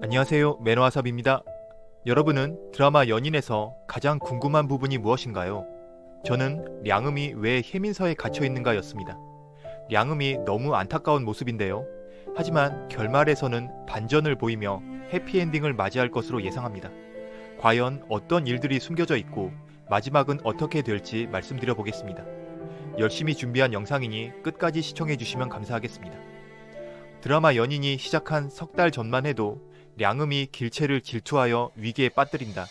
안녕하세요, 매너와삽입니다. 여러분은 드라마 연인에서 가장 궁금한 부분이 무엇인가요? 저는 량음이 왜 혜민서에 갇혀 있는가였습니다. 량음이 너무 안타까운 모습인데요. 하지만 결말에서는 반전을 보이며 해피엔딩을 맞이할 것으로 예상합니다. 과연 어떤 일들이 숨겨져 있고 마지막은 어떻게 될지 말씀드려 보겠습니다. 열심히 준비한 영상이니 끝까지 시청해 주시면 감사하겠습니다. 드라마 연인이 시작한 석 달 전만 해도 량음이 길채를 질투하여 위기에 빠뜨린다.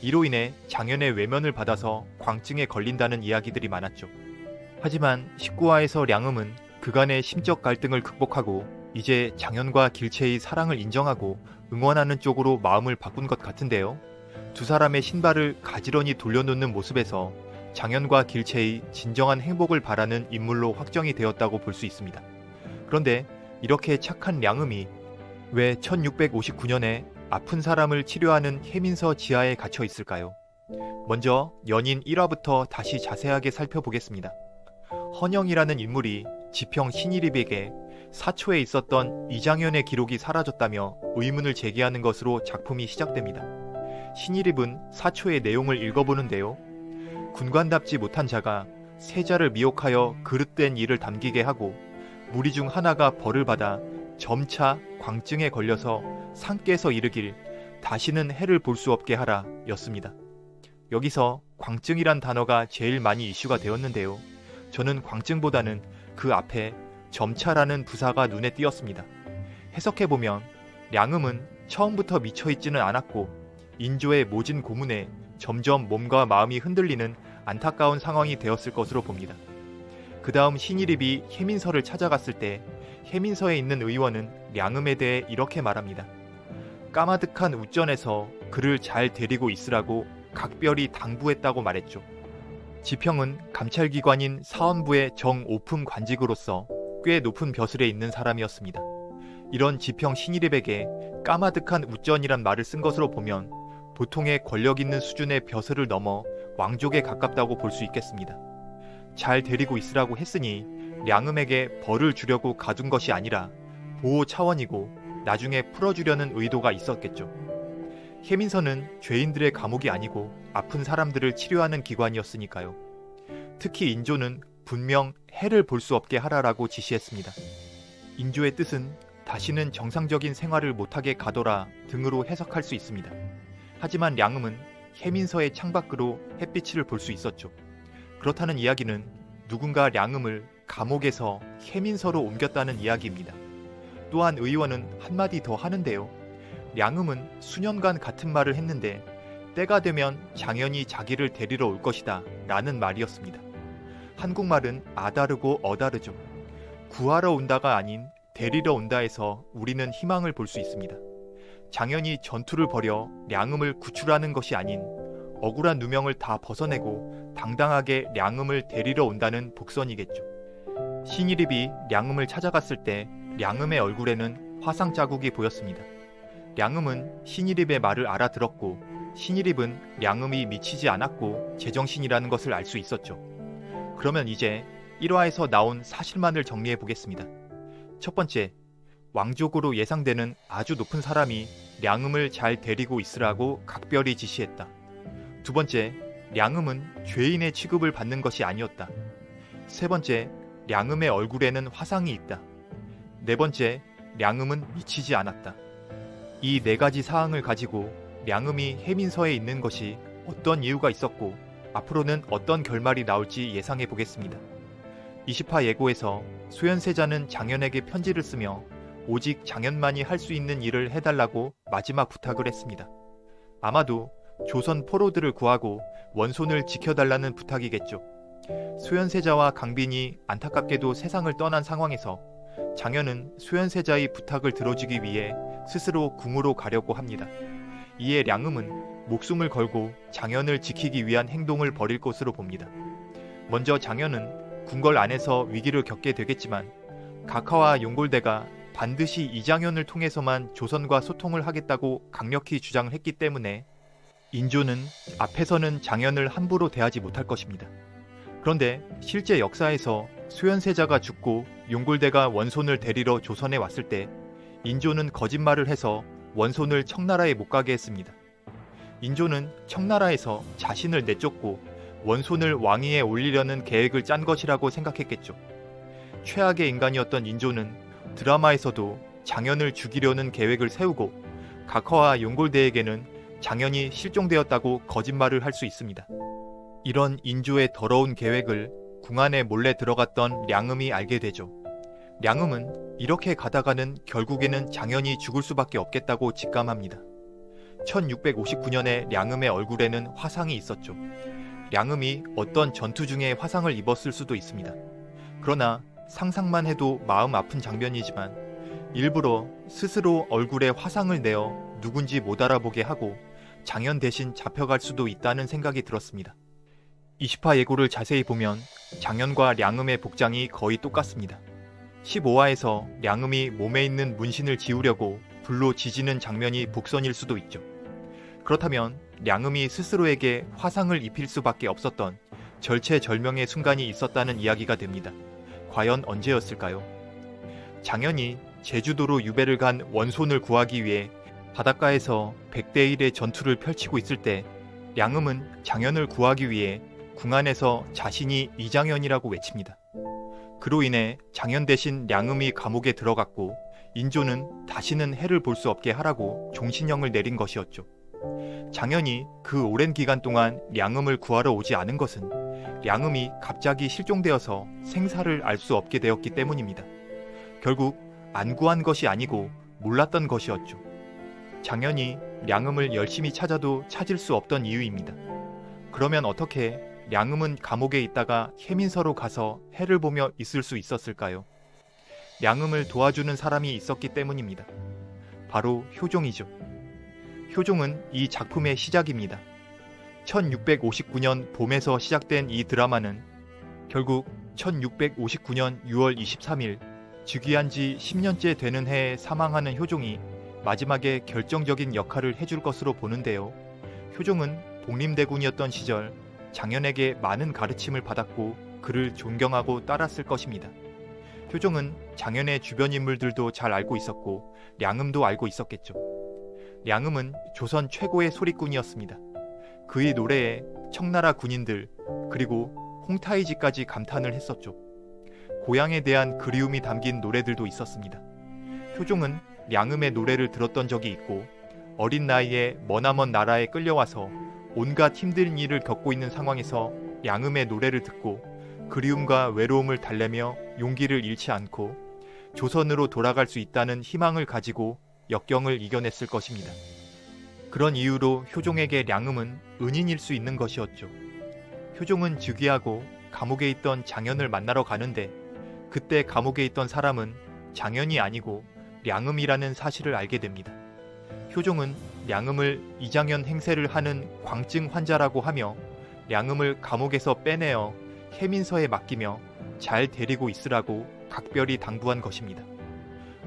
이로 인해 장현의 외면을 받아서 광증에 걸린다는 이야기들이 많았죠. 하지만 19화에서 량음은 그간의 심적 갈등을 극복하고 이제 장현과 길채의 사랑을 인정하고 응원하는 쪽으로 마음을 바꾼 것 같은데요. 두 사람의 신발을 가지런히 돌려놓는 모습에서 장현과 길채의 진정한 행복을 바라는 인물로 확정이 되었다고 볼 수 있습니다. 그런데 이렇게 착한 량음이 왜 1659년에 아픈 사람을 치료하는 혜민서 지하에 갇혀 있을까요? 먼저 연인 1화부터 다시 자세하게 살펴보겠습니다. 헌영이라는 인물이 지평 신일입에게 사초에 있었던 이장현의 기록이 사라졌다며 의문을 제기하는 것으로 작품이 시작됩니다. 신일입은 사초의 내용을 읽어보는데요. 군관답지 못한 자가 세자를 미혹하여 그릇된 일을 담기게 하고 무리 중 하나가 벌을 받아 점차 광증에 걸려서 상께서 이르길 다시는 해를 볼 수 없게 하라 였습니다. 여기서 광증이란 단어가 제일 많이 이슈가 되었는데요. 저는 광증보다는 그 앞에 점차라는 부사가 눈에 띄었습니다. 해석해보면 량음은 처음부터 미쳐있지는 않았고 인조의 모진 고문에 점점 몸과 마음이 흔들리는 안타까운 상황이 되었을 것으로 봅니다. 그 다음 신일입이 혜민서를 찾아갔을 때 혜민서에 있는 의원은 량음에 대해 이렇게 말합니다. 까마득한 우전에서 그를 잘 데리고 있으라고 각별히 당부했다고 말했죠. 지평은 감찰기관인 사헌부의 정오품 관직으로서 꽤 높은 벼슬에 있는 사람이었습니다. 이런 지평 신일입에게 까마득한 우전이란 말을 쓴 것으로 보면 보통의 권력 있는 수준의 벼슬을 넘어 왕족에 가깝다고 볼 수 있겠습니다. 잘 데리고 있으라고 했으니 량음에게 벌을 주려고 가둔 것이 아니라 보호 차원이고 나중에 풀어주려는 의도가 있었겠죠. 혜민서는 죄인들의 감옥이 아니고 아픈 사람들을 치료하는 기관이었으니까요. 특히 인조는 분명 해를 볼 수 없게 하라라고 지시했습니다. 인조의 뜻은 다시는 정상적인 생활을 못하게 가둬라 등으로 해석할 수 있습니다. 하지만 량음은 혜민서의 창밖으로 햇빛을 볼 수 있었죠. 그렇다는 이야기는 누군가 량음을 감옥에서 혜민서로 옮겼다는 이야기입니다. 또한 의원은 한마디 더 하는데요. 량음은 수년간 같은 말을 했는데 때가 되면 장현이 자기를 데리러 올 것이다 라는 말이었습니다. 한국말은 아다르고 어다르죠. 구하러 온다가 아닌 데리러 온다에서 우리는 희망을 볼 수 있습니다. 장현이 전투를 벌여 량음을 구출하는 것이 아닌 억울한 누명을 다 벗어내고 당당하게 량음을 데리러 온다는 복선이겠죠. 신일입이 량음을 찾아갔을 때 량음의 얼굴에는 화상 자국이 보였습니다. 량음은 신일입의 말을 알아들었고 신일입은 량음이 미치지 않았고 제정신이라는 것을 알 수 있었죠. 그러면 이제 1화에서 나온 사실만을 정리해 보겠습니다. 첫 번째, 왕족으로 예상되는 아주 높은 사람이 량음을 잘 데리고 있으라고 각별히 지시했다. 두 번째, 량음은 죄인의 취급을 받는 것이 아니었다. 세 번째, 량음의 얼굴에는 화상이 있다. 네 번째, 량음은 미치지 않았다. 이 네 가지 사항을 가지고 량음이 혜민서에 있는 것이 어떤 이유가 있었고 앞으로는 어떤 결말이 나올지 예상해 보겠습니다. 20화 예고에서 소현세자는 장현에게 편지를 쓰며 오직 장현만이 할 수 있는 일을 해달라고 마지막 부탁을 했습니다. 아마도 조선 포로들을 구하고 원손을 지켜달라는 부탁이겠죠. 소현세자와 강빈이 안타깝게도 세상을 떠난 상황에서 장현은 소현세자의 부탁을 들어주기 위해 스스로 궁으로 가려고 합니다. 이에 량음은 목숨을 걸고 장현을 지키기 위한 행동을 벌일 것으로 봅니다. 먼저 장현은 궁궐 안에서 위기를 겪게 되겠지만 각하와 용골대가 반드시 이장현을 통해서만 조선과 소통을 하겠다고 강력히 주장을 했기 때문에 인조는 앞에서는 장현을 함부로 대하지 못할 것입니다. 그런데 실제 역사에서 소현세자가 죽고 용골대가 원손을 데리러 조선에 왔을 때 인조는 거짓말을 해서 원손을 청나라에 못 가게 했습니다. 인조는 청나라에서 자신을 내쫓고 원손을 왕위에 올리려는 계획을 짠 것이라고 생각했겠죠. 최악의 인간이었던 인조는 드라마에서도 장현을 죽이려는 계획을 세우고 각하와 용골대에게는 장현이 실종되었다고 거짓말을 할 수 있습니다. 이런 인조의 더러운 계획을 궁 안에 몰래 들어갔던 량음이 알게 되죠. 량음은 이렇게 가다가는 결국에는 장현이 죽을 수밖에 없겠다고 직감합니다. 1659년에 량음의 얼굴에는 화상이 있었죠. 량음이 어떤 전투 중에 화상을 입었을 수도 있습니다. 그러나 상상만 해도 마음 아픈 장면이지만 일부러 스스로 얼굴에 화상을 내어 누군지 못 알아보게 하고 장현 대신 잡혀갈 수도 있다는 생각이 들었습니다. 20화 예고를 자세히 보면 장현과 량음의 복장이 거의 똑같습니다. 15화에서 량음이 몸에 있는 문신을 지우려고 불로 지지는 장면이 복선일 수도 있죠. 그렇다면 량음이 스스로에게 화상을 입힐 수밖에 없었던 절체절명의 순간이 있었다는 이야기가 됩니다. 과연 언제였을까요? 장현이 제주도로 유배를 간 원손을 구하기 위해 바닷가에서 100대 1의 전투를 펼치고 있을 때 량음은 장현을 구하기 위해 궁 안에서 자신이 이장현이라고 외칩니다. 그로 인해 장현 대신 량음이 감옥에 들어갔고 인조는 다시는 해를 볼 수 없게 하라고 종신형을 내린 것이었죠. 장현이 그 오랜 기간 동안 량음을 구하러 오지 않은 것은 량음이 갑자기 실종되어서 생사를 알 수 없게 되었기 때문입니다. 결국 안 구한 것이 아니고 몰랐던 것이었죠. 장현이 량음을 열심히 찾아도 찾을 수 없던 이유입니다. 그러면 어떻게 량음은 감옥에 있다가 해민서로 가서 해를 보며 있을 수 있었을까요? 량음을 도와주는 사람이 있었기 때문입니다. 바로 효종이죠. 효종은 이 작품의 시작입니다. 1659년 봄에서 시작된 이 드라마는 결국 1659년 6월 23일 즉위한 지 10년째 되는 해에 사망하는 효종이 마지막에 결정적인 역할을 해줄 것으로 보는데요. 효종은 복림대군이었던 시절 장현에게 많은 가르침을 받았고 그를 존경하고 따랐을 것입니다. 효종은 장현의 주변 인물들도 잘 알고 있었고 량음도 알고 있었겠죠. 량음은 조선 최고의 소리꾼이었습니다. 그의 노래에 청나라 군인들 그리고 홍타이지까지 감탄을 했었죠. 고향에 대한 그리움이 담긴 노래들도 있었습니다. 효종은 량음의 노래를 들었던 적이 있고 어린 나이에 머나먼 나라에 끌려와서 온갖 힘든 일을 겪고 있는 상황에서 량음의 노래를 듣고 그리움과 외로움을 달래며 용기를 잃지 않고 조선으로 돌아갈 수 있다는 희망을 가지고 역경을 이겨냈을 것입니다. 그런 이유로 효종에게 량음은 은인일 수 있는 것이었죠. 효종은 즉위하고 감옥에 있던 장현을 만나러 가는데 그때 감옥에 있던 사람은 장현이 아니고 량음이라는 사실을 알게 됩니다. 효종은 량음을 이장현 행세를 하는 광증 환자라고 하며 량음을 감옥에서 빼내어 해민서에 맡기며 잘 데리고 있으라고 각별히 당부한 것입니다.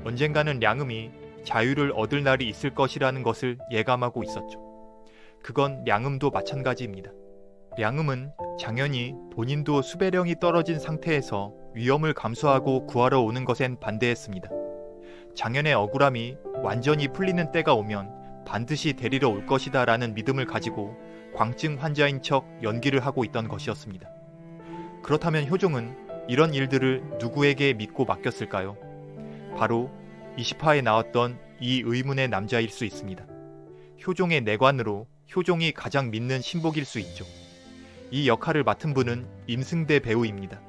언젠가는 량음이 자유를 얻을 날이 있을 것이라는 것을 예감하고 있었죠. 그건 량음도 마찬가지입니다. 량음은 장현이 본인도 수배령이 떨어진 상태에서 위험을 감수하고 구하러 오는 것엔 반대했습니다. 장현의 억울함이 완전히 풀리는 때가 오면 반드시 데리러 올 것이다 라는 믿음을 가지고 광증 환자인 척 연기를 하고 있던 것이었습니다. 그렇다면 효종은 이런 일들을 누구에게 믿고 맡겼을까요? 바로 20화에 나왔던 이 의문의 남자일 수 있습니다. 효종의 내관으로 효종이 가장 믿는 신복일 수 있죠. 이 역할을 맡은 분은 임승대 배우입니다.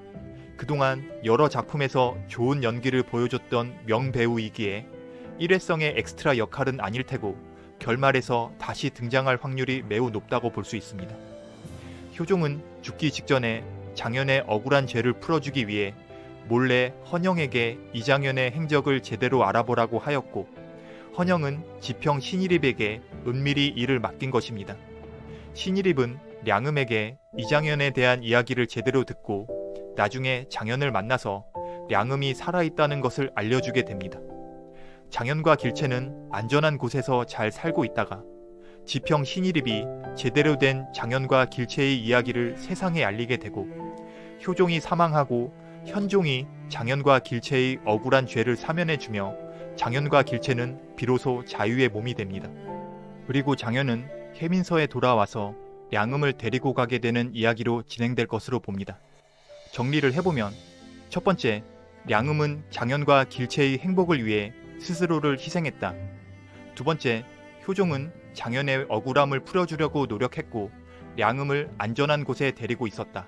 그동안 여러 작품에서 좋은 연기를 보여줬던 명배우이기에 일회성의 엑스트라 역할은 아닐 테고 결말에서 다시 등장할 확률이 매우 높다고 볼 수 있습니다. 효종은 죽기 직전에 장현의 억울한 죄를 풀어주기 위해 몰래 헌영에게 이장현의 행적을 제대로 알아보라고 하였고 헌영은 지평 신일입에게 은밀히 일을 맡긴 것입니다. 신일입은 량음에게 이장현에 대한 이야기를 제대로 듣고 나중에 장현을 만나서 량음이 살아있다는 것을 알려주게 됩니다. 장현과 길채는 안전한 곳에서 잘 살고 있다가 지평 신일입이 제대로 된 장현과 길채의 이야기를 세상에 알리게 되고 효종이 사망하고 현종이 장현과 길채의 억울한 죄를 사면해주며 장현과 길채는 비로소 자유의 몸이 됩니다. 그리고 장현은 해민서에 돌아와서 량음을 데리고 가게 되는 이야기로 진행될 것으로 봅니다. 정리를 해보면 첫 번째, 량음은 장현과 길채의 행복을 위해 스스로를 희생했다. 두 번째, 효종은 장현의 억울함을 풀어주려고 노력했고 량음을 안전한 곳에 데리고 있었다.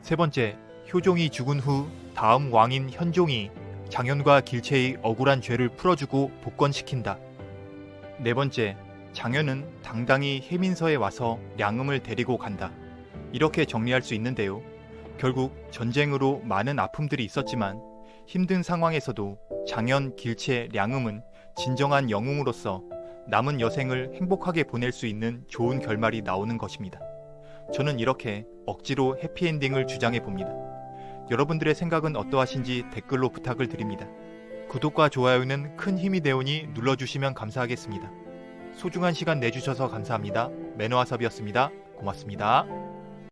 세 번째, 효종이 죽은 후 다음 왕인 현종이 장현과 길채의 억울한 죄를 풀어주고 복권시킨다. 네 번째, 장현은 당당히 해민서에 와서 량음을 데리고 간다. 이렇게 정리할 수 있는데요. 결국 전쟁으로 많은 아픔들이 있었지만 힘든 상황에서도 장현, 길채, 량음은 진정한 영웅으로서 남은 여생을 행복하게 보낼 수 있는 좋은 결말이 나오는 것입니다. 저는 이렇게 억지로 해피엔딩을 주장해 봅니다. 여러분들의 생각은 어떠하신지 댓글로 부탁을 드립니다. 구독과 좋아요는 큰 힘이 되오니 눌러주시면 감사하겠습니다. 소중한 시간 내주셔서 감사합니다. 매너와섭이었습니다. 고맙습니다.